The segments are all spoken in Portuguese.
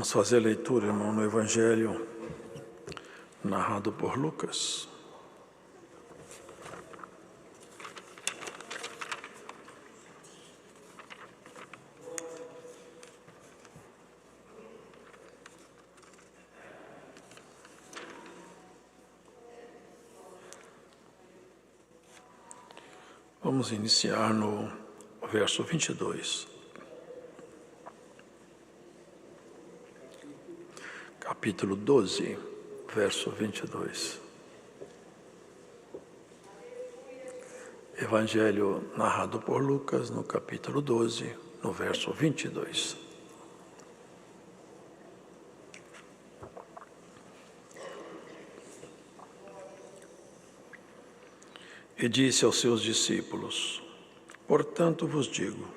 Vamos fazer a leitura, irmão, no Evangelho narrado por Lucas. Vamos iniciar no verso 22. Capítulo 12, verso 22. Evangelho narrado por Lucas, no capítulo 12, no verso 22. E disse aos seus discípulos: portanto vos digo,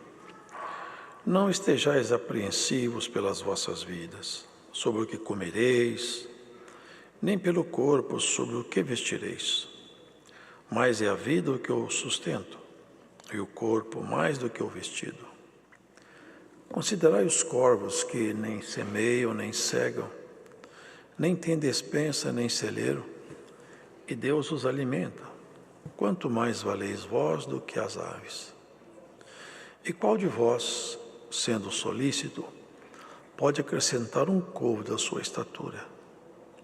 não estejais apreensivos pelas vossas vidas, sobre o que comereis, nem pelo corpo sobre o que vestireis. Mais é a vida do que o sustento, e o corpo mais do que o vestido. Considerai os corvos que nem semeiam, nem cegam, nem têm despensa, nem celeiro, e Deus os alimenta. Quanto mais valeis vós do que as aves? E qual de vós, sendo solícito, pode acrescentar um côvado à sua estatura?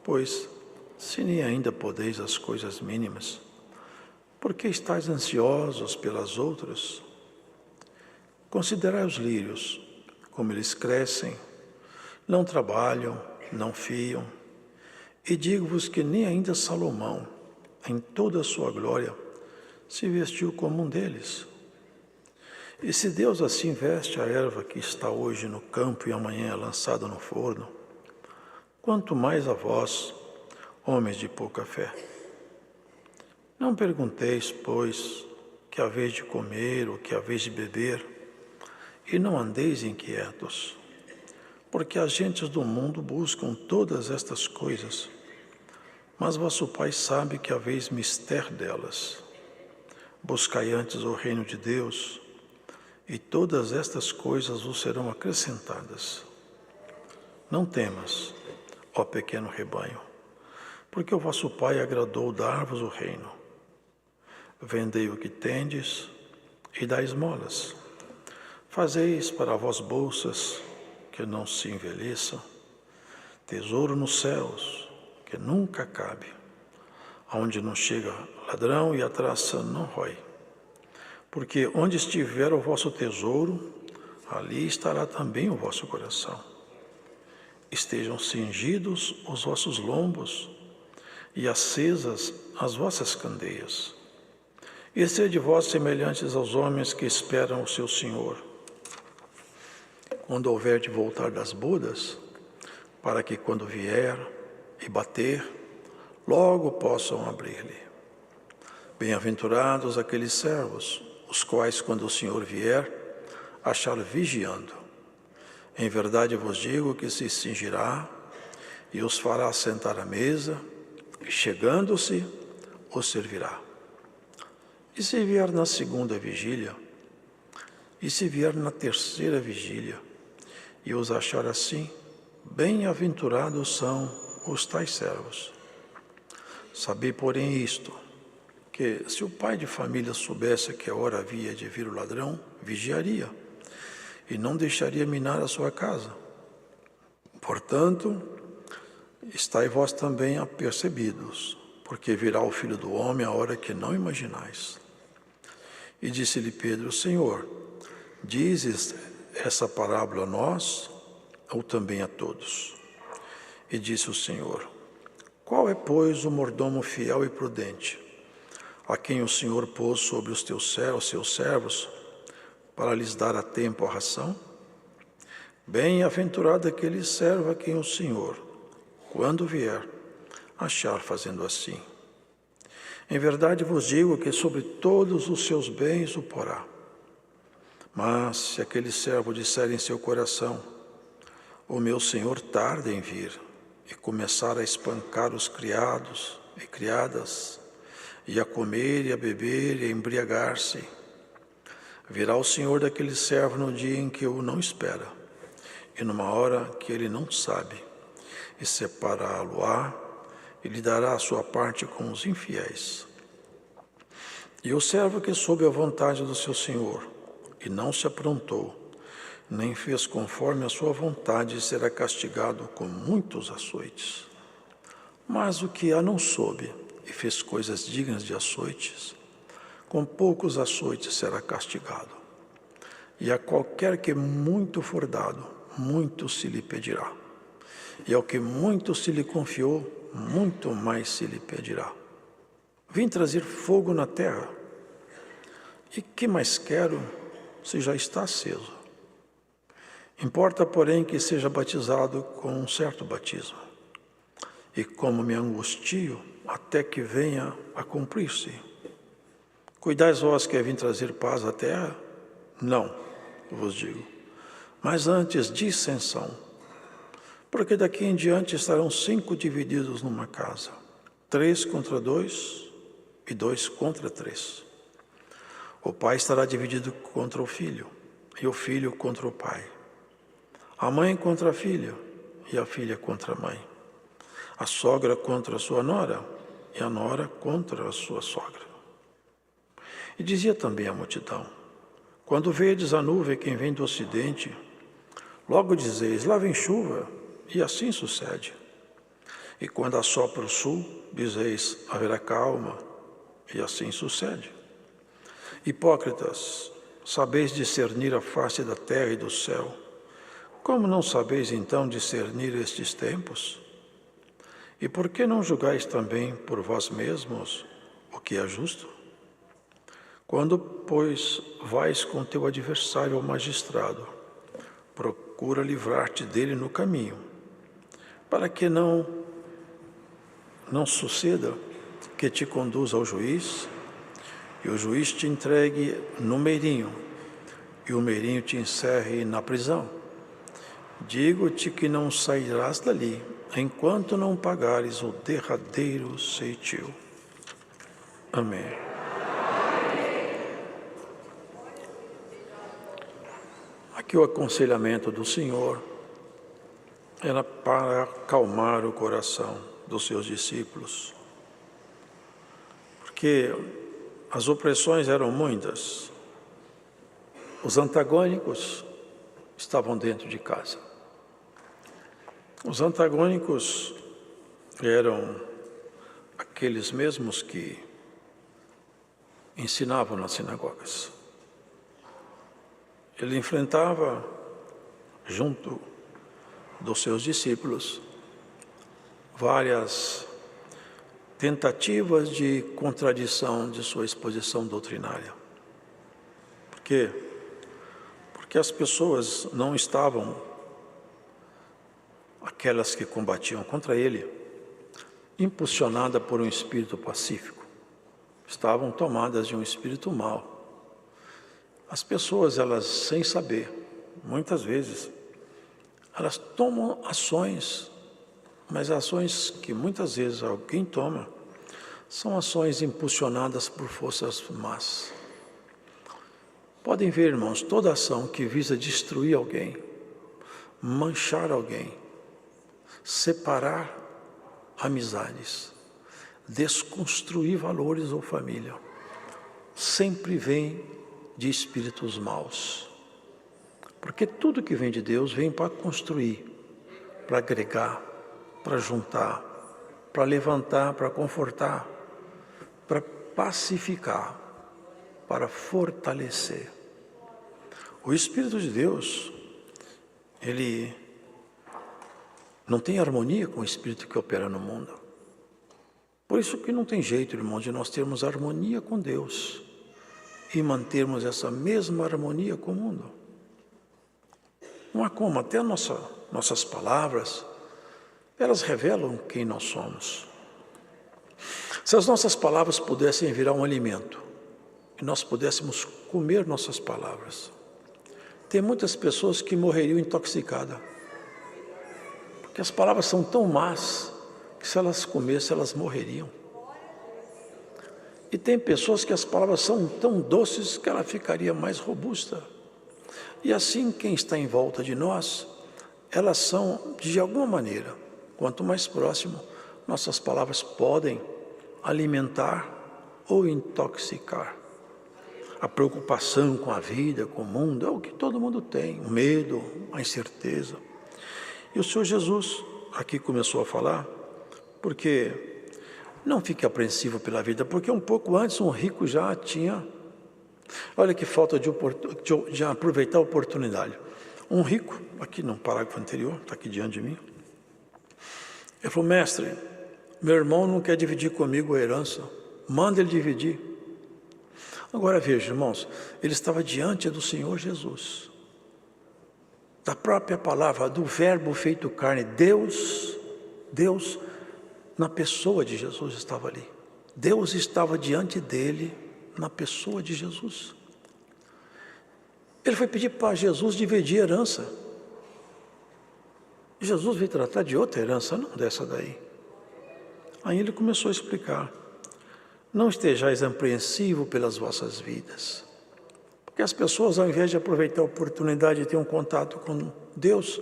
Pois, se nem ainda podeis as coisas mínimas, por que estáis ansiosos pelas outras? Considerai os lírios, como eles crescem, não trabalham, não fiam, e digo-vos que nem ainda Salomão, em toda a sua glória, se vestiu como um deles. E se Deus assim veste a erva que está hoje no campo e amanhã é lançada no forno, quanto mais a vós, homens de pouca fé. Não pergunteis, pois, que haveis de comer ou que haveis de beber, e não andeis inquietos, porque as gentes do mundo buscam todas estas coisas, mas vosso Pai sabe que haveis mister delas. Buscai antes o reino de Deus, e todas estas coisas vos serão acrescentadas. Não temas, ó pequeno rebanho, porque o vosso Pai agradou dar-vos o reino. Vendei o que tendes e dai esmolas. Fazeis para vós bolsas que não se envelheçam, tesouro nos céus, que nunca cabe, aonde não chega ladrão e a traça não rói. Porque onde estiver o vosso tesouro, ali estará também o vosso coração. Estejam cingidos os vossos lombos e acesas as vossas candeias. E sede vós semelhantes aos homens que esperam o seu Senhor, quando houver de voltar das bodas, para que quando vier e bater, logo possam abrir-lhe. Bem-aventurados aqueles servos, os quais, quando o Senhor vier, achar vigiando. Em verdade vos digo que se cingirá e os fará sentar à mesa, e chegando-se, os servirá. E se vier na segunda vigília, e se vier na terceira vigília, e os achar assim, bem-aventurados são os tais servos. Sabei, porém, isto, que se o pai de família soubesse que a hora havia de vir o ladrão, vigiaria, e não deixaria minar a sua casa. Portanto, estai vós também apercebidos, porque virá o Filho do Homem a hora que não imaginais. E disse-lhe Pedro: Senhor, dizes essa parábola a nós, ou também a todos? E disse o Senhor: qual é, pois, o mordomo fiel e prudente, a quem o Senhor pôs sobre os seus servos, para lhes dar a tempo a ração? Bem-aventurado aquele servo a quem o Senhor, quando vier, achar fazendo assim. Em verdade vos digo que sobre todos os seus bens o porá. Mas se aquele servo disser em seu coração: o meu Senhor tarda em vir, e começar a espancar os criados e criadas, e a comer e a beber e a embriagar-se, virá o Senhor daquele servo no dia em que o não espera, e numa hora que ele não sabe, e separá-lo-á, e lhe dará a sua parte com os infiéis. E o servo que soube a vontade do seu senhor, e não se aprontou, nem fez conforme a sua vontade, será castigado com muitos açoites. Mas o que a não soube, e fez coisas dignas de açoites, com poucos açoites será castigado. E a qualquer que muito for dado, muito se lhe pedirá. E ao que muito se lhe confiou, muito mais se lhe pedirá. Vim trazer fogo na terra. E que mais quero, se já está aceso? Importa, porém, que seja batizado com um certo batismo. E como me angustio, até que venha a cumprir-se. Cuidais vós que vim trazer paz à terra? Não, vos digo, mas antes dissensão. Porque daqui em diante estarão 5 divididos numa casa, 3 contra 2 e 2 contra 3. O pai estará dividido contra o filho, e o filho contra o pai. A mãe contra a filha, e a filha contra a mãe. A sogra contra a sua nora, e a nora contra a sua sogra. E dizia também a multidão: quando vedes a nuvem quem vem do ocidente, logo dizeis, lá vem chuva, e assim sucede. E quando assopra o sul, dizeis, haverá calma, e assim sucede. Hipócritas, sabeis discernir a face da terra e do céu. Como não sabeis então discernir estes tempos? E por que não julgais também por vós mesmos o que é justo? Quando, pois, vais com teu adversário ao magistrado, procura livrar-te dele no caminho, para que não suceda que te conduza ao juiz, e o juiz te entregue no meirinho, e o meirinho te encerre na prisão. Digo-te que não sairás dali, enquanto não pagares o derradeiro ceitil. Amém. Aqui o aconselhamento do Senhor era para acalmar o coração dos seus discípulos, porque as opressões eram muitas, os antagônicos estavam dentro de casa. Os antagônicos eram aqueles mesmos que ensinavam nas sinagogas. Ele enfrentava, junto dos seus discípulos, várias tentativas de contradição de sua exposição doutrinária. Por quê? Porque as pessoas não estavam, aquelas que combatiam contra ele, impulsionadas por um espírito pacífico. Estavam tomadas de um espírito mau. As pessoas, elas, sem saber, muitas vezes, elas tomam ações, mas ações que muitas vezes alguém toma, são ações impulsionadas por forças más. Podem ver, irmãos, toda ação que visa destruir alguém, manchar alguém, separar amizades, desconstruir valores ou família, sempre vem de espíritos maus. Porque tudo que vem de Deus vem para construir, para agregar, para juntar, para levantar, para confortar, para pacificar, para fortalecer. O Espírito de Deus, ele não tem harmonia com o Espírito que opera no mundo. Por isso que não tem jeito, irmão, de nós termos harmonia com Deus e mantermos essa mesma harmonia com o mundo. Não há como, até nossas palavras, elas revelam quem nós somos. Se as nossas palavras pudessem virar um alimento, e nós pudéssemos comer nossas palavras, tem muitas pessoas que morreriam intoxicadas, porque as palavras são tão más, que se elas comessem, elas morreriam. E tem pessoas que as palavras são tão doces que ela ficaria mais robusta. E assim, quem está em volta de nós elas são, de alguma maneira, quanto mais próximo, nossas palavras podem alimentar ou intoxicar. A preocupação com a vida, com o mundo, é o que todo mundo tem, o medo, a incerteza. E o Senhor Jesus aqui começou a falar, porque não fique apreensivo pela vida, porque um pouco antes um rico já tinha, olha que falta de aproveitar a oportunidade. Um rico, aqui no parágrafo anterior, está aqui diante de mim, ele falou: mestre, meu irmão não quer dividir comigo a herança, manda ele dividir. Agora veja, irmãos, ele estava diante do Senhor Jesus, da própria palavra, do verbo feito carne. Deus na pessoa de Jesus estava ali. Deus estava diante dele na pessoa de Jesus. Ele foi pedir para Jesus dividir a herança. Jesus veio tratar de outra herança, não dessa daí. Aí ele começou a explicar: não estejais apreensivos pelas vossas vidas. Porque as pessoas, ao invés de aproveitar a oportunidade de ter um contato com Deus,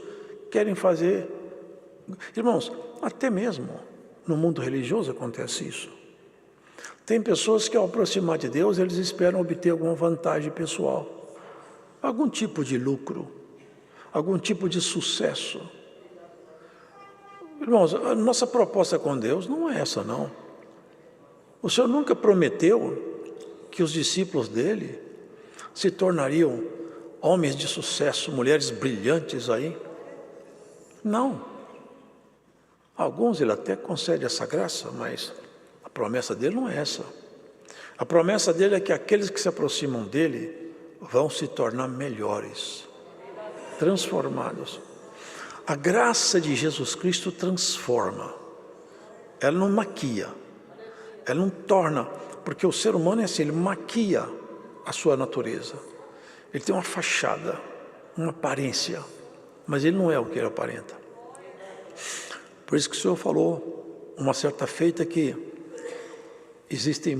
querem fazer... Irmãos, até mesmo no mundo religioso acontece isso. Tem pessoas que, ao aproximar de Deus, eles esperam obter alguma vantagem pessoal, algum tipo de lucro, algum tipo de sucesso. Irmãos, a nossa proposta com Deus não é essa, não. O Senhor nunca prometeu que os discípulos dele se tornariam homens de sucesso, mulheres brilhantes aí. Não. Alguns ele até concede essa graça, mas a promessa dele não é essa. A promessa dele é que aqueles que se aproximam dele vão se tornar melhores, transformados. A graça de Jesus Cristo transforma, ela não maquia, ela não torna, porque o ser humano é assim, ele maquia a sua natureza. Ele tem uma fachada, uma aparência, mas ele não é o que ele aparenta. Por isso que o Senhor falou, uma certa feita, que existem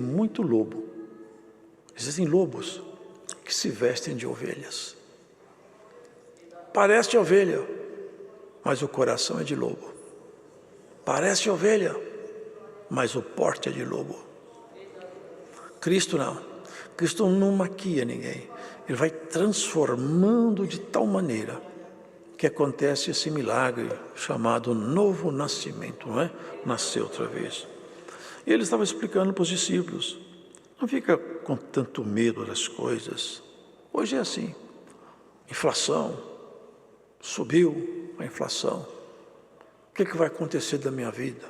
lobos que se vestem de ovelhas. Parece ovelha, mas o coração é de lobo. Parece ovelha, mas o porte é de lobo. Cristo não. Cristo não maquia ninguém. Ele vai transformando de tal maneira que acontece esse milagre chamado novo nascimento, não é? Nascer outra vez. E ele estava explicando para os discípulos: não fica com tanto medo das coisas. Hoje é assim. Inflação. Subiu a inflação. O que vai acontecer da minha vida?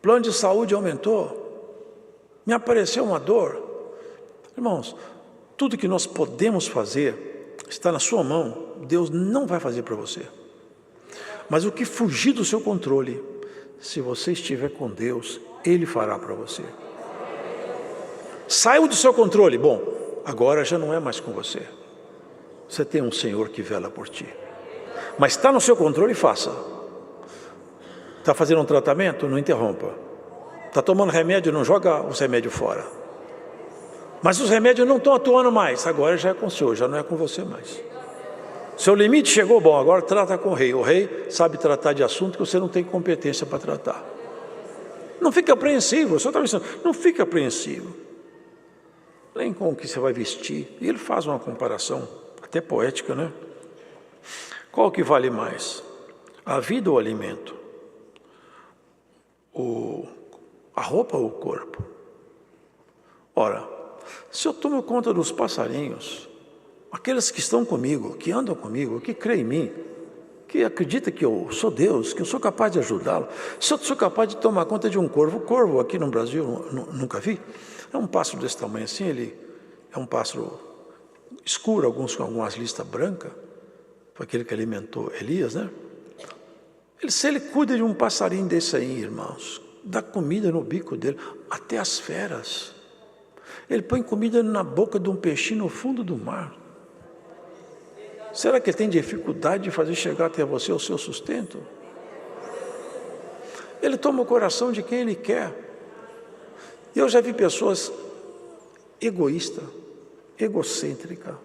Plano de saúde aumentou. Me apareceu uma dor. Irmãos, tudo que nós podemos fazer está na sua mão. Deus não vai fazer para você. Mas o que fugir do seu controle, se você estiver com Deus, Ele fará para você. Saiu do seu controle. Bom, agora já não é mais com você. Você tem um Senhor que vela por ti. Mas está no seu controle, faça. Está fazendo um tratamento? Não interrompa. Está tomando remédio? Não joga os remédios fora. Mas os remédios não estão atuando mais. Agora já é com o Senhor, já não é com você mais. Seu limite chegou, bom, agora trata com o rei. O rei sabe tratar de assunto que você não tem competência para tratar. Não fique apreensivo. O Senhor está dizendo, não fique apreensivo. Nem com o que você vai vestir. E ele faz uma comparação, até poética, né? Qual que vale mais? A vida ou o alimento? A roupa ou o corpo? Ora, se eu tomo conta dos passarinhos, aqueles que estão comigo, que andam comigo, que creem em mim, que acreditam que eu sou Deus, que eu sou capaz de ajudá-lo, se eu sou capaz de tomar conta de um corvo, o corvo aqui no Brasil nunca vi, é um pássaro desse tamanho assim, ele é um pássaro escuro, alguns com algumas listas brancas, foi aquele que alimentou Elias, né? Se ele cuida de um passarinho desse aí, irmãos, dá comida no bico dele, até as feras. Ele põe comida na boca de um peixinho no fundo do mar. Será que ele tem dificuldade de fazer chegar até você o seu sustento? Ele toma o coração de quem ele quer. Eu já vi pessoas egoístas, egocêntricas.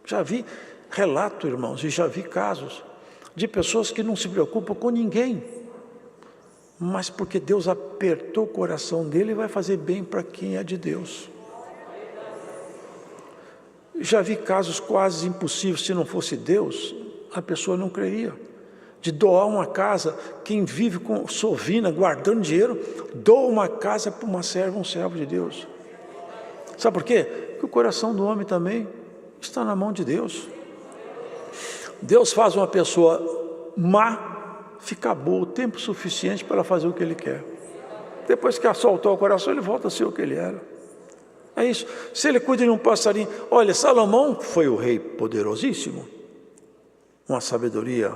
Já vi relato, irmãos, e já vi casos de pessoas que não se preocupam com ninguém, mas porque Deus apertou o coração dele, vai fazer bem para quem é de Deus. Já vi casos quase impossíveis, se não fosse Deus, a pessoa não creria. De doar uma casa, quem vive com sovina, guardando dinheiro, doa uma casa para uma serva, um servo de Deus. Sabe por quê? Porque o coração do homem também está na mão de Deus. Deus faz uma pessoa má ficar boa o tempo suficiente para ela fazer o que Ele quer. Depois que assoltou o coração, ele volta a ser o que ele era. É isso. Se ele cuida de um passarinho... Olha, Salomão foi o rei poderosíssimo. Uma sabedoria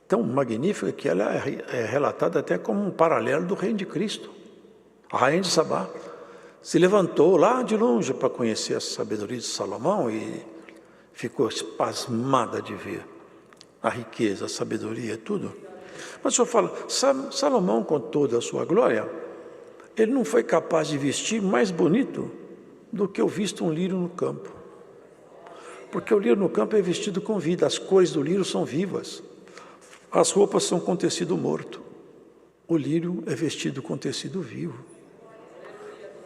tão magnífica que ela é relatada até como um paralelo do reino de Cristo. A rainha de Sabá se levantou lá de longe para conhecer a sabedoria de Salomão e ficou espasmada de ver a riqueza, a sabedoria, tudo. Mas o senhor fala, Salomão, com toda a sua glória, ele não foi capaz de vestir mais bonito do que eu visto um lírio no campo. Porque o lírio no campo é vestido com vida, as cores do lírio são vivas. As roupas são com tecido morto. O lírio é vestido com tecido vivo.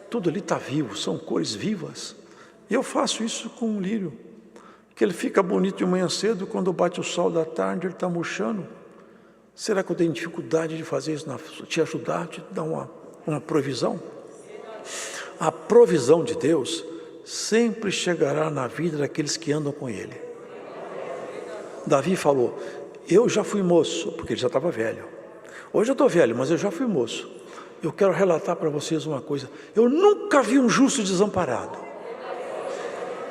Tudo ali está vivo, são cores vivas. E eu faço isso com um lírio, que ele fica bonito de manhã cedo, quando bate o sol da tarde, ele está murchando. Será que eu tenho dificuldade de fazer isso, te ajudar, te dar uma provisão? A provisão de Deus sempre chegará na vida daqueles que andam com Ele. Davi falou, eu já fui moço, porque ele já estava velho. Hoje eu estou velho, mas eu já fui moço. Eu quero relatar para vocês uma coisa. Eu nunca vi um justo desamparado.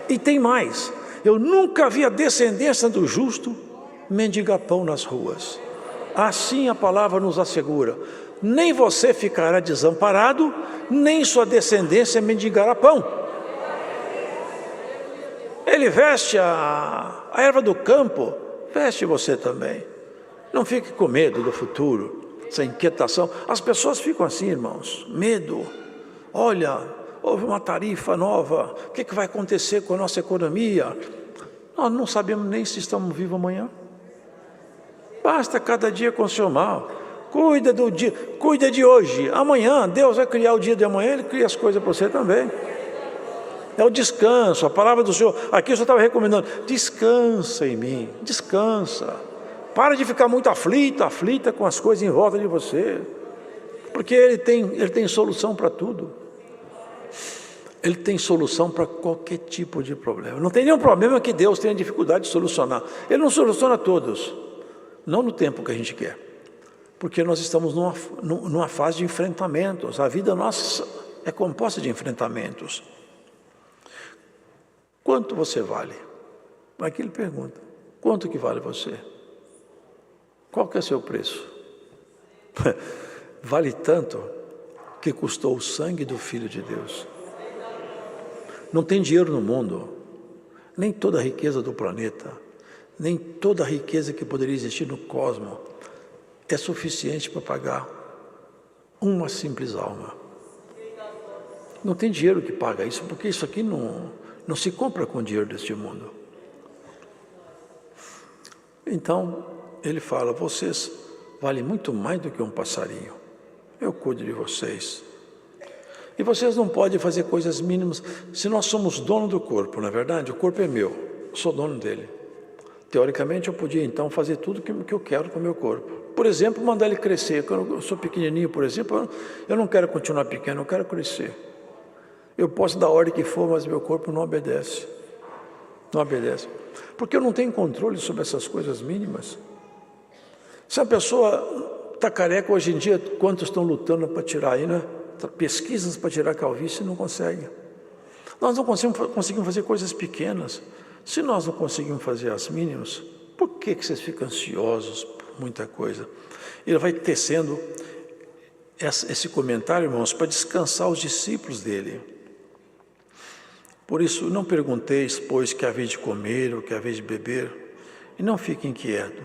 E tem mais. Eu nunca vi a descendência do justo mendigar pão nas ruas. Assim a palavra nos assegura. Nem você ficará desamparado, nem sua descendência mendigará pão. Ele veste a erva do campo, veste você também. Não fique com medo do futuro, essa inquietação. As pessoas ficam assim, irmãos, medo. Olha, houve uma tarifa nova, o que vai acontecer com a nossa economia? Nós não sabemos nem se estamos vivos amanhã. Basta cada dia com o seu mal. Cuida do dia, cuida de hoje. Amanhã, Deus vai criar o dia de amanhã, Ele cria as coisas para você também. É o descanso, a palavra do Senhor. Aqui o Senhor estava recomendando, descansa em mim, descansa. Para de ficar muito aflita com as coisas em volta de você. Porque Ele tem solução para tudo. Ele tem solução para qualquer tipo de problema. Não tem nenhum problema que Deus tenha dificuldade de solucionar. Ele não soluciona todos. Não no tempo que a gente quer. Porque nós estamos numa fase de enfrentamentos. A vida nossa é composta de enfrentamentos. Quanto você vale? Aqui ele pergunta, quanto que vale você? Qual que é o seu preço? Vale tanto que custou o sangue do Filho de Deus. Não tem dinheiro no mundo, nem toda a riqueza do planeta, nem toda a riqueza que poderia existir no cosmos é suficiente para pagar uma simples alma. Não tem dinheiro que paga isso, porque isso aqui não se compra com dinheiro deste mundo. Então, ele fala, vocês valem muito mais do que um passarinho. Eu cuido de vocês. E vocês não podem fazer coisas mínimas. Se nós somos dono do corpo, não é verdade? O corpo é meu, eu sou dono dele. Teoricamente, eu podia então fazer tudo que eu quero com o meu corpo. Por exemplo, mandar ele crescer. Quando eu sou pequenininho, por exemplo, eu não quero continuar pequeno, eu quero crescer. Eu posso dar a ordem que for, mas meu corpo não obedece. Não obedece. Porque eu não tenho controle sobre essas coisas mínimas. Se a pessoa está careca hoje em dia, quantos estão lutando para tirar aí, né? Pesquisas para tirar a calvície e não conseguem. Nós não conseguimos fazer coisas pequenas. Se nós não conseguimos fazer as mínimas, por que vocês ficam ansiosos por muita coisa? Ele vai tecendo esse comentário, irmãos, para descansar os discípulos dele. Por isso, não pergunteis, pois, que haveis de comer ou que haveis de beber, e não fiquem inquietos.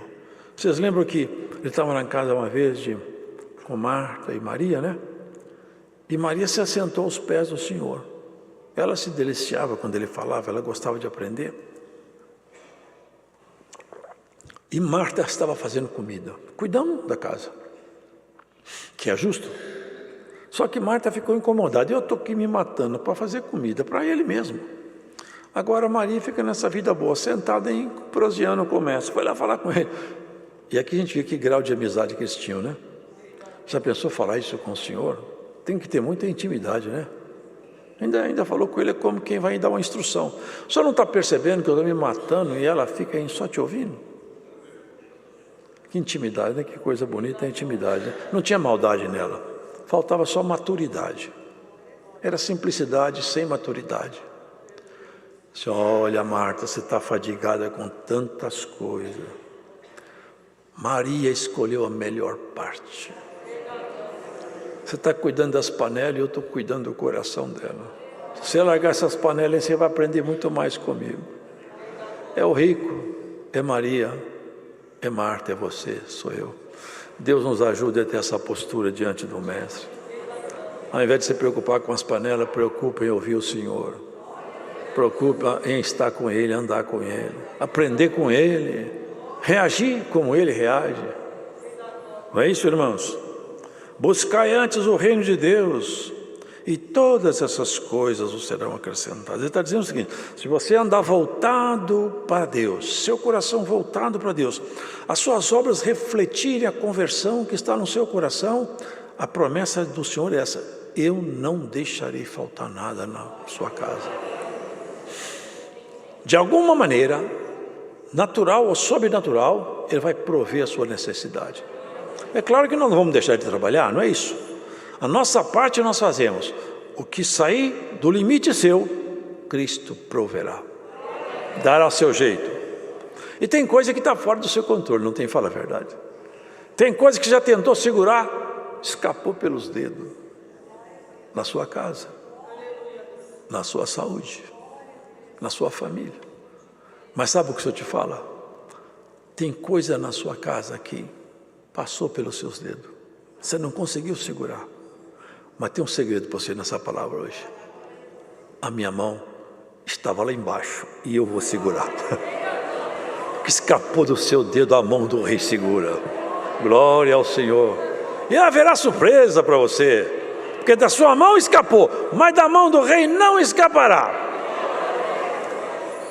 Vocês lembram que ele estava na casa uma vez com Marta e Maria, né? E Maria se assentou aos pés do Senhor. Ela se deliciava quando ele falava, ela gostava de aprender. E Marta estava fazendo comida, cuidando da casa, que é justo. Só que Marta ficou incomodada. Eu estou aqui me matando para fazer comida para ele mesmo. Agora Maria fica nessa vida boa, sentada em proseando o comércio. Foi lá falar com ele. E aqui a gente vê que grau de amizade que eles tinham, né? Já pensou falar isso com o Senhor? Tem que ter muita intimidade, né? Ainda falou com ele como quem vai dar uma instrução. O senhor não está percebendo que eu estou me matando e ela fica aí só te ouvindo? Que intimidade, né? Que coisa bonita a intimidade, né? Não tinha maldade nela. Faltava só maturidade. Era simplicidade sem maturidade. Você olha, Marta, você está fadigada com tantas coisas. Maria escolheu a melhor parte. Você está cuidando das panelas e eu estou cuidando do coração dela. Se você largar essas panelas, você vai aprender muito mais comigo. É o rico, é Maria, é Marta, é você, sou eu. Deus nos ajude a ter essa postura diante do Mestre. Ao invés de se preocupar com as panelas, preocupe em ouvir o Senhor. Preocupa em estar com Ele, andar com Ele, aprender com Ele, reagir como Ele reage. Não é isso, irmãos? Buscai antes o reino de Deus e todas essas coisas vos serão acrescentadas. Ele está dizendo o seguinte: se você andar voltado para Deus, seu coração voltado para Deus, as suas obras refletirem a conversão que está no seu coração, a promessa do Senhor é essa: eu não deixarei faltar nada na sua casa. De alguma maneira, natural ou sobrenatural, Ele vai prover a sua necessidade. É claro que nós não vamos deixar de trabalhar, não é isso. A nossa parte nós fazemos. O que sair do limite seu, Cristo proverá. Dará o seu jeito. E tem coisa que está fora do seu controle, não tem, fala a verdade. Tem coisa que já tentou segurar, escapou pelos dedos. Na sua casa, na sua saúde, na sua família. Mas sabe o que o Senhor te fala? Tem coisa na sua casa que passou pelos seus dedos. Você não conseguiu segurar. Mas tem um segredo para você nessa palavra hoje. A minha mão estava lá embaixo e eu vou segurar. Que escapou do seu dedo, a mão do Rei segura. Glória ao Senhor. E haverá surpresa para você, porque da sua mão escapou, mas da mão do Rei não escapará.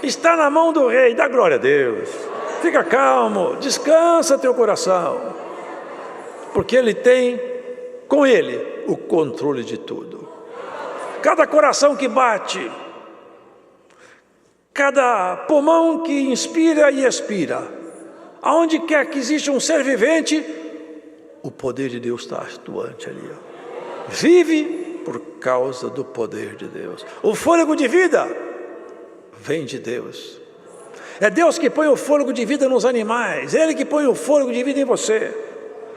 Está na mão do Rei, dá glória a Deus. Fica calmo, descansa teu coração, porque Ele tem com Ele o controle de tudo. Cada coração que bate, cada pulmão que inspira e expira, aonde quer que exista um ser vivente, o poder de Deus está atuante ali. Vive por causa do poder de Deus. O fôlego de vida vem de Deus. É Deus que põe o fôlego de vida nos animais. Ele que põe o fôlego de vida em você.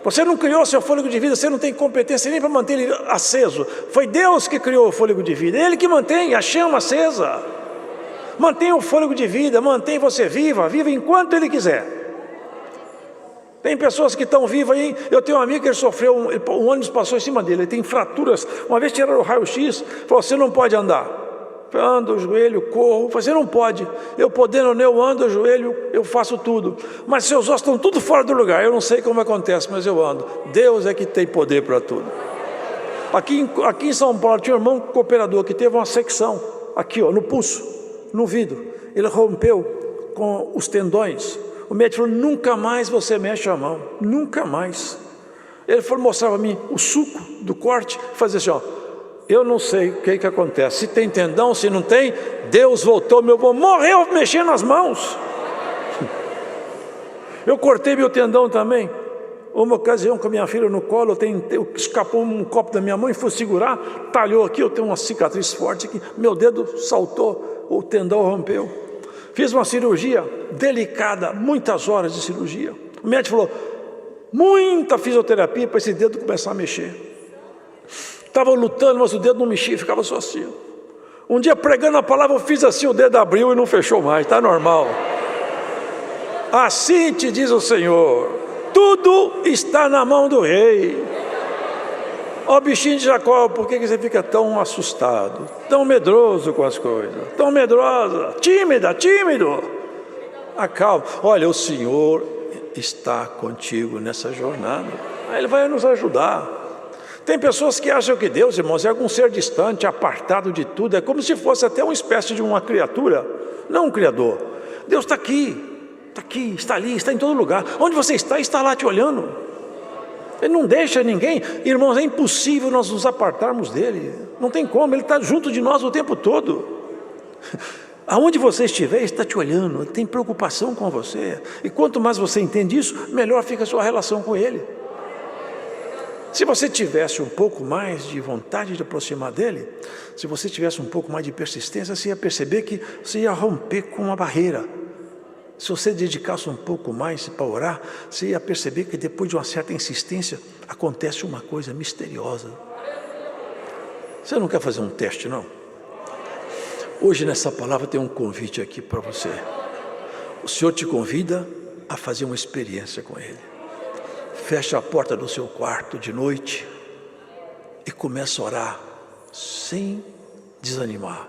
Você não criou seu fôlego de vida, você não tem competência nem para manter ele aceso. Foi Deus que criou o fôlego de vida. Ele que mantém a chama acesa. Mantém o fôlego de vida, mantém você viva enquanto Ele quiser. Tem pessoas que estão vivas aí. Eu tenho um amigo que ele sofreu, um ônibus passou em cima dele, ele tem fraturas. Uma vez tiraram o raio-x, falou: você não pode andar. Eu ando, o joelho, corro. Você não pode. Eu podendo, eu ando, o joelho, eu faço tudo. Mas seus ossos estão tudo fora do lugar. Eu não sei como acontece, mas eu ando. Deus é que tem poder para tudo. Aqui em São Paulo tinha um irmão cooperador que teve uma secção aqui, ó, no pulso, no vidro. Ele rompeu com os tendões. O médico falou: nunca mais você mexe a mão, nunca mais. Ele falou, mostrava a mim o suco do corte, fazia assim, ó. Eu não sei o que acontece, se tem tendão, se não tem, Deus voltou, meu avô morreu mexendo as mãos. Eu cortei meu tendão também. Uma ocasião com a minha filha no colo, escapou um copo da minha mão e fui segurar, talhou aqui, eu tenho uma cicatriz forte aqui, meu dedo saltou, o tendão rompeu. Fiz uma cirurgia delicada, muitas horas de cirurgia. O médico falou, muita fisioterapia para esse dedo começar a mexer. Estava lutando, mas o dedo não mexia, ficava só assim. Um dia pregando a palavra, eu fiz assim, o dedo abriu e não fechou mais, está normal. Assim te diz o Senhor, tudo está na mão do Rei. Ó bichinho de Jacó, por que você fica tão assustado, tão medroso com as coisas, tão medrosa, tímido? Acalma. Olha, o Senhor está contigo nessa jornada. Ele vai nos ajudar. Tem pessoas que acham que Deus, irmãos, é algum ser distante, apartado de tudo. É como se fosse até uma espécie de uma criatura, não um criador. Deus está aqui, está ali, está em todo lugar. Onde você está lá te olhando. Ele não deixa ninguém. Irmãos, é impossível nós nos apartarmos dele. Não tem como, ele está junto de nós o tempo todo. Aonde você estiver, ele está te olhando, ele tem preocupação com você. E quanto mais você entende isso, melhor fica a sua relação com ele. Se você tivesse um pouco mais de vontade de aproximar dele, se você tivesse um pouco mais de persistência, você ia perceber que você ia romper com uma barreira. Se você dedicasse um pouco mais para orar, você ia perceber que depois de uma certa insistência, acontece uma coisa misteriosa. Você não quer fazer um teste, não? Hoje nessa palavra tem um convite aqui para você. O Senhor te convida a fazer uma experiência com Ele. Fecha a porta do seu quarto de noite e começa a orar sem desanimar.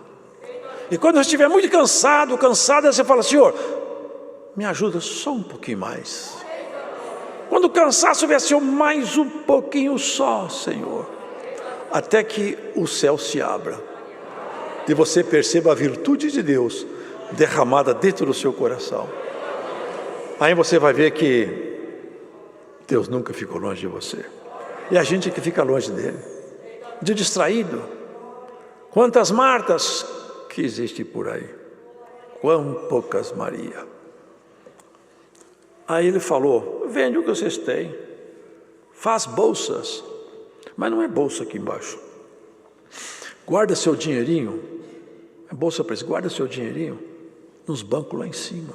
E quando você estiver muito cansada, você fala: Senhor, me ajuda só um pouquinho mais. Quando o cansaço vier, Senhor, mais um pouquinho só, Senhor. Até que o céu se abra e você perceba a virtude de Deus derramada dentro do seu coração. Aí você vai ver que Deus nunca ficou longe de você. E a gente que fica longe dele, de distraído. Quantas Martas que existem por aí, quão poucas Maria. Aí ele falou: vende o que vocês têm, faz bolsas, mas não é bolsa aqui embaixo. Guarda seu dinheirinho, é bolsa para isso, guarda seu dinheirinho nos bancos lá em cima.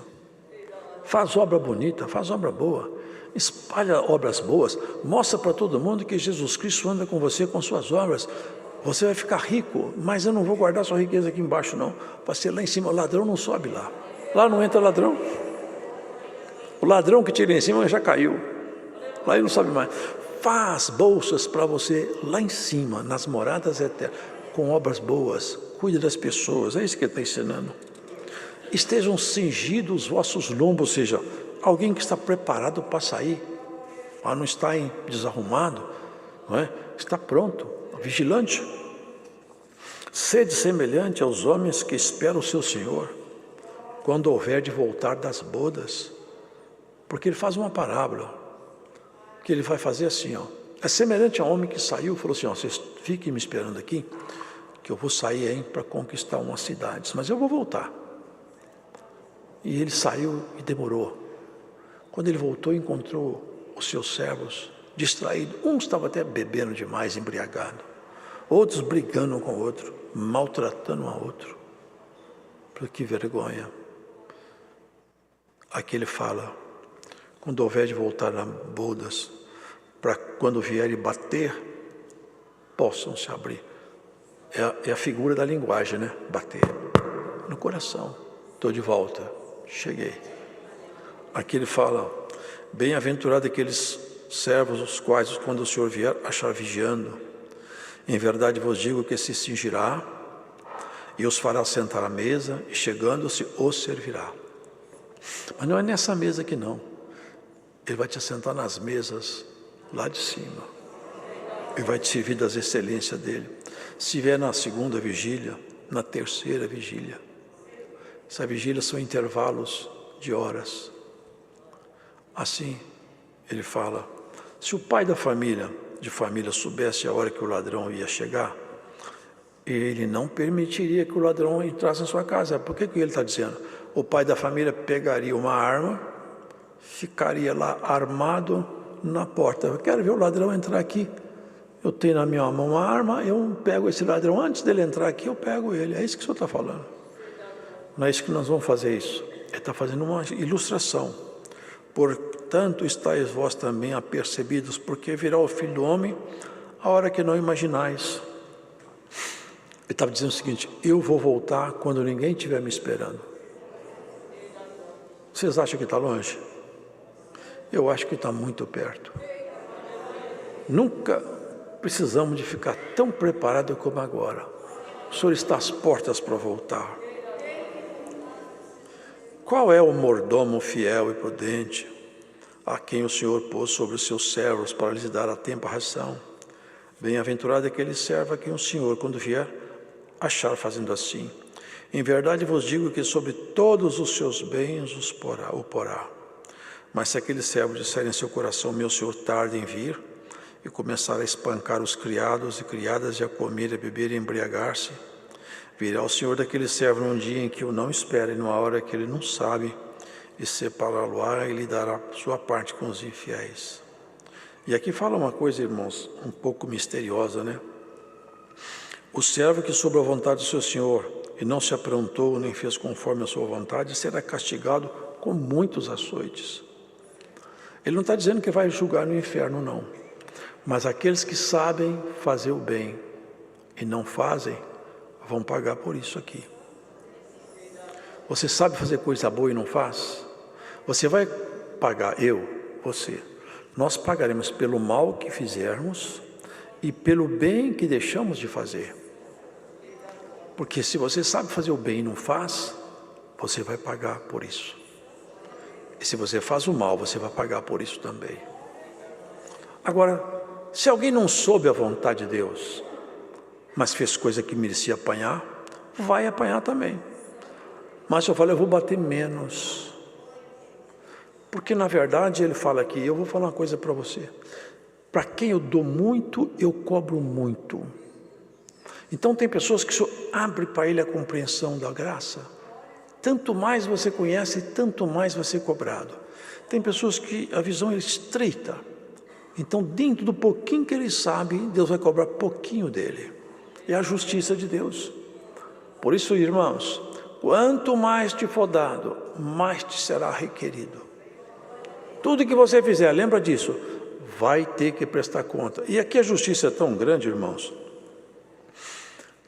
Faz obra bonita, faz obra boa. Espalha obras boas, mostra para todo mundo que Jesus Cristo anda com você com suas obras. Você vai ficar rico, mas eu não vou guardar sua riqueza aqui embaixo não, para ser lá em cima. O ladrão não sobe lá, lá não entra ladrão. O ladrão que tira em cima já caiu, lá ele não sobe mais. Faz bolsas para você lá em cima, nas moradas eternas, com obras boas. Cuide das pessoas, é isso que ele está ensinando. Estejam cingidos os vossos lombos, ou seja, alguém que está preparado para sair, não está desarrumado, não é? Está pronto, vigilante. Sede semelhante aos homens que esperam o seu Senhor, quando houver de voltar das bodas. Porque ele faz uma parábola, que ele vai fazer assim, é semelhante a um homem que saiu e falou assim: vocês fiquem me esperando aqui, que eu vou sair para conquistar umas cidades, mas eu vou voltar. E ele saiu e demorou. Quando ele voltou, encontrou os seus servos distraídos. Um estava até bebendo demais, embriagado. Outros brigando um com o outro, maltratando um ao outro. Que vergonha. Aqui ele fala: quando houver de voltar a bodas, para quando vierem bater, possam se abrir. É a figura da linguagem, né? Bater no coração. Estou de volta, cheguei. Aqui ele fala: bem-aventurado aqueles servos, os quais, quando o Senhor vier, achar vigiando. Em verdade vos digo que se cingirá e os fará sentar à mesa, e chegando-se os servirá. Mas não é nessa mesa aqui não. Ele vai te assentar nas mesas lá de cima. Ele vai te servir das excelências dele. Se vier na segunda vigília, na terceira vigília. Essa vigília são intervalos de horas. Assim, ele fala: se o pai de família soubesse a hora que o ladrão ia chegar, ele não permitiria que o ladrão entrasse na sua casa. Por que ele está dizendo? O pai da família pegaria uma arma, ficaria lá armado na porta. Eu quero ver o ladrão entrar aqui. Eu tenho na minha mão uma arma, eu pego esse ladrão. Antes dele entrar aqui, eu pego ele. É isso que o senhor está falando. Não é isso que nós vamos fazer isso. Ele está fazendo uma ilustração. Portanto, estáis vós também apercebidos, porque virá o Filho do Homem a hora que não imaginais. Ele estava dizendo o seguinte: eu vou voltar quando ninguém estiver me esperando. Vocês acham que está longe? Eu acho que está muito perto. Nunca precisamos de ficar tão preparado como agora. O Senhor está às portas para voltar. Qual é o mordomo fiel e prudente, a quem o Senhor pôs sobre os seus servos para lhes dar a tempo a ração. Bem-aventurado aquele servo a quem o Senhor, quando vier, achar fazendo assim. Em verdade vos digo que sobre todos os seus bens o porá. Mas se aquele servo disser em seu coração, meu Senhor tarda em vir, e começar a espancar os criados e criadas, e a comer, e a beber e a embriagar-se, virá o Senhor daquele servo num dia em que o não espera e numa hora que ele não sabe, e separá-lo-á e lhe dará sua parte com os infiéis. E aqui fala uma coisa, irmãos, um pouco misteriosa, né? O servo que sob a vontade do seu Senhor e não se aprontou nem fez conforme a sua vontade, será castigado com muitos açoites. Ele não está dizendo que vai julgar no inferno, não. Mas aqueles que sabem fazer o bem e não fazem, vão pagar por isso aqui. Você sabe fazer coisa boa e não faz? Você vai pagar, você. Nós pagaremos pelo mal que fizermos e pelo bem que deixamos de fazer. Porque se você sabe fazer o bem e não faz, você vai pagar por isso. E se você faz o mal, você vai pagar por isso também. Agora, se alguém não soube a vontade de Deus, mas fez coisa que merecia apanhar, vai apanhar também. Mas eu falo, eu vou bater menos. Porque na verdade ele fala aqui, eu vou falar uma coisa para você. Para quem eu dou muito, eu cobro muito. Então tem pessoas que o Senhor abre para ele a compreensão da graça. Tanto mais você conhece, tanto mais vai ser cobrado. Tem pessoas que a visão é estreita. Então dentro do pouquinho que ele sabe, Deus vai cobrar pouquinho dele. É a justiça de Deus. Por isso, irmãos, quanto mais te for dado, mais te será requerido. Tudo que você fizer, lembra disso, vai ter que prestar conta. E aqui a justiça é tão grande, irmãos,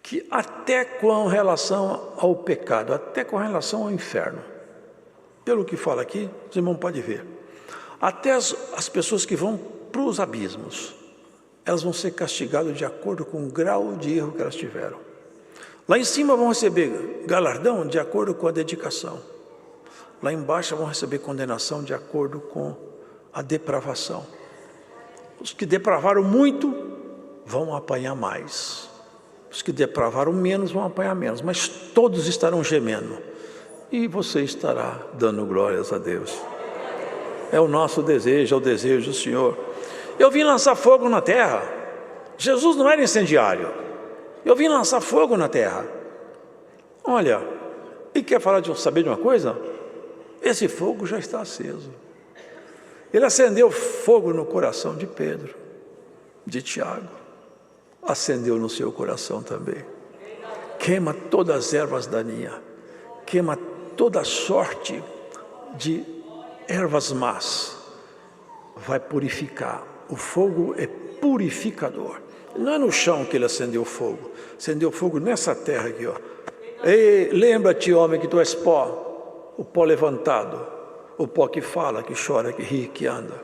que até com relação ao pecado, até com relação ao inferno, pelo que fala aqui, os irmãos podem ver, até as pessoas que vão para os abismos, elas vão ser castigadas de acordo com o grau de erro que elas tiveram. Lá em cima vão receber galardão de acordo com a dedicação. Lá embaixo vão receber condenação de acordo com a depravação. Os que depravaram muito vão apanhar mais. Os que depravaram menos vão apanhar menos. Mas todos estarão gemendo. E você estará dando glórias a Deus. É o nosso desejo, é o desejo do Senhor. Eu vim lançar fogo na terra. Jesus não era incendiário. Eu vim lançar fogo na terra. Olha, e quer saber de uma coisa? Esse fogo já está aceso. Ele acendeu fogo no coração de Pedro, de Tiago. Acendeu no seu coração também. Queima todas as ervas daninhas. Queima toda sorte de ervas más. Vai purificar. O fogo é purificador. Não é no chão que ele acendeu o fogo. Acendeu fogo nessa terra aqui, ó. Ei, lembra-te, homem, que tu és pó. O pó levantado, o pó que fala, que chora, que ri, que anda.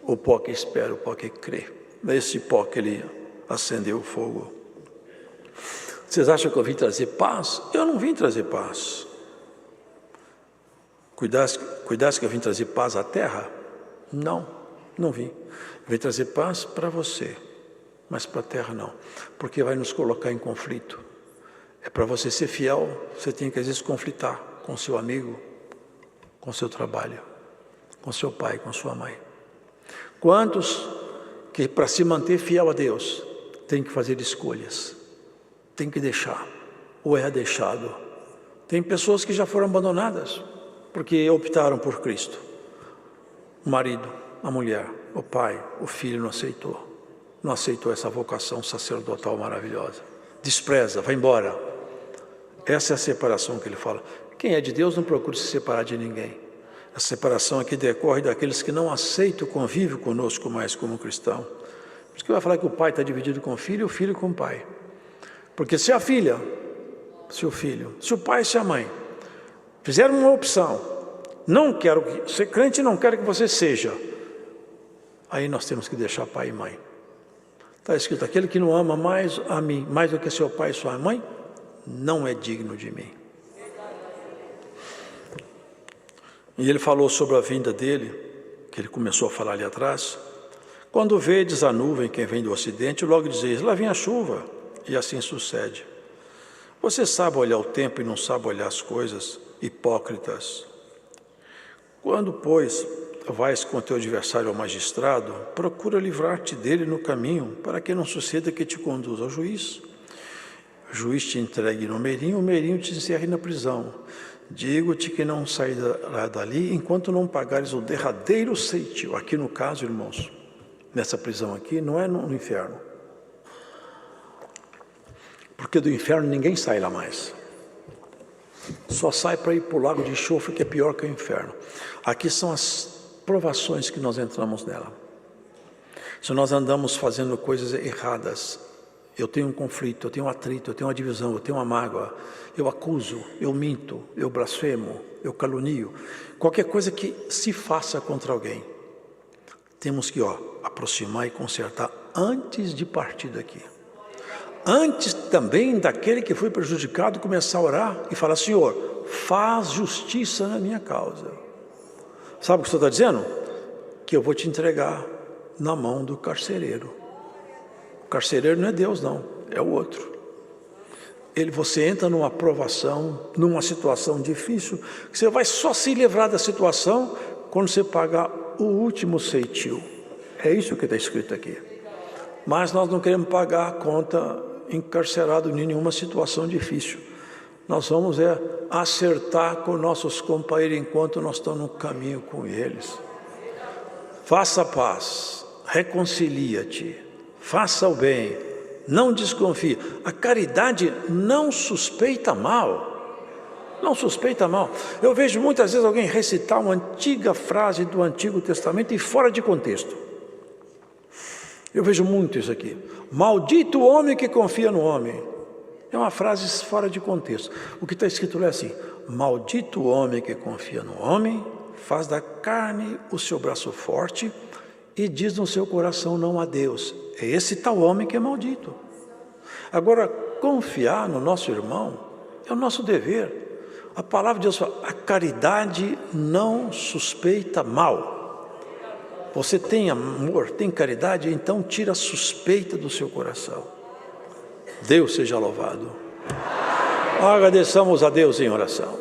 O pó que espera, o pó que crê. É esse pó que ele acendeu o fogo. Vocês acham que eu vim trazer paz? Eu não vim trazer paz. Cuidasse que eu vim trazer paz à terra? Não, não vim. Eu vim trazer paz para você, mas para a terra não. Porque vai nos colocar em conflito. É para você ser fiel, você tem que às vezes conflitar com seu amigo, com seu trabalho, com seu pai, com sua mãe. Quantos que para se manter fiel a Deus, tem que fazer escolhas, tem que deixar, ou é deixado. Tem pessoas que já foram abandonadas, porque optaram por Cristo. O marido, a mulher, o pai, o filho não aceitou essa vocação sacerdotal maravilhosa. Despreza, vai embora. Essa é a separação que ele fala. Quem é de Deus não procura se separar de ninguém. A separação aqui decorre daqueles que não aceitam o convívio conosco mais como cristão. Por isso que vai falar que o pai está dividido com o filho e o filho com o pai. Porque se a filha, se o filho, se o pai e se a mãe fizeram uma opção, não quero que, ser crente não quero que você seja, aí nós temos que deixar pai e mãe. Está escrito, aquele que não ama mais a mim, mais do que seu pai e sua mãe, não é digno de mim. E ele falou sobre a vinda dele, que ele começou a falar ali atrás. Quando vedes a nuvem, quem vem do ocidente, logo dizeis, lá vem a chuva, e assim sucede. Você sabe olhar o tempo e não sabe olhar as coisas, hipócritas. Quando, pois, vais com teu adversário ao magistrado, procura livrar-te dele no caminho, para que não suceda que te conduza ao juiz. O juiz te entregue no meirinho, o meirinho te encerre na prisão. Digo-te que não sairá dali enquanto não pagares o derradeiro ceitil. Aqui no caso, irmãos, nessa prisão aqui, não é no inferno. Porque do inferno ninguém sai lá mais. Só sai para ir para o lago de enxofre, que é pior que o inferno. Aqui são as provações que nós entramos nela. Se nós andamos fazendo coisas erradas, eu tenho um conflito, eu tenho um atrito, eu tenho uma divisão, eu tenho uma mágoa, eu acuso, eu minto, eu blasfemo, eu calunio, qualquer coisa que se faça contra alguém, temos que aproximar e consertar antes de partir daqui. Antes também daquele que foi prejudicado começar a orar e falar, Senhor, faz justiça na minha causa. Sabe o que o Senhor está dizendo? Que eu vou te entregar na mão do carcereiro. O carcereiro não é Deus não, é o outro. Você entra numa provação, numa situação difícil, que você vai só se livrar da situação quando você pagar o último ceitil. É isso que está escrito aqui. Mas nós não queremos pagar a conta encarcerado em nenhuma situação difícil. Nós vamos acertar com nossos companheiros enquanto nós estamos no caminho com eles. Faça a paz, reconcilia-te, faça o bem, não desconfie. A caridade não suspeita mal. Não suspeita mal. Eu vejo muitas vezes alguém recitar uma antiga frase do Antigo Testamento e fora de contexto. Eu vejo muito isso aqui. Maldito o homem que confia no homem. É uma frase fora de contexto. O que está escrito lá é assim: maldito o homem que confia no homem, faz da carne o seu braço forte e diz no seu coração não a Deus. É esse tal homem que é maldito. Agora, confiar no nosso irmão é o nosso dever. A palavra de Deus fala, a caridade não suspeita mal. Você tem amor, tem caridade, então tira a suspeita do seu coração. Deus seja louvado. Agradeçamos a Deus em oração.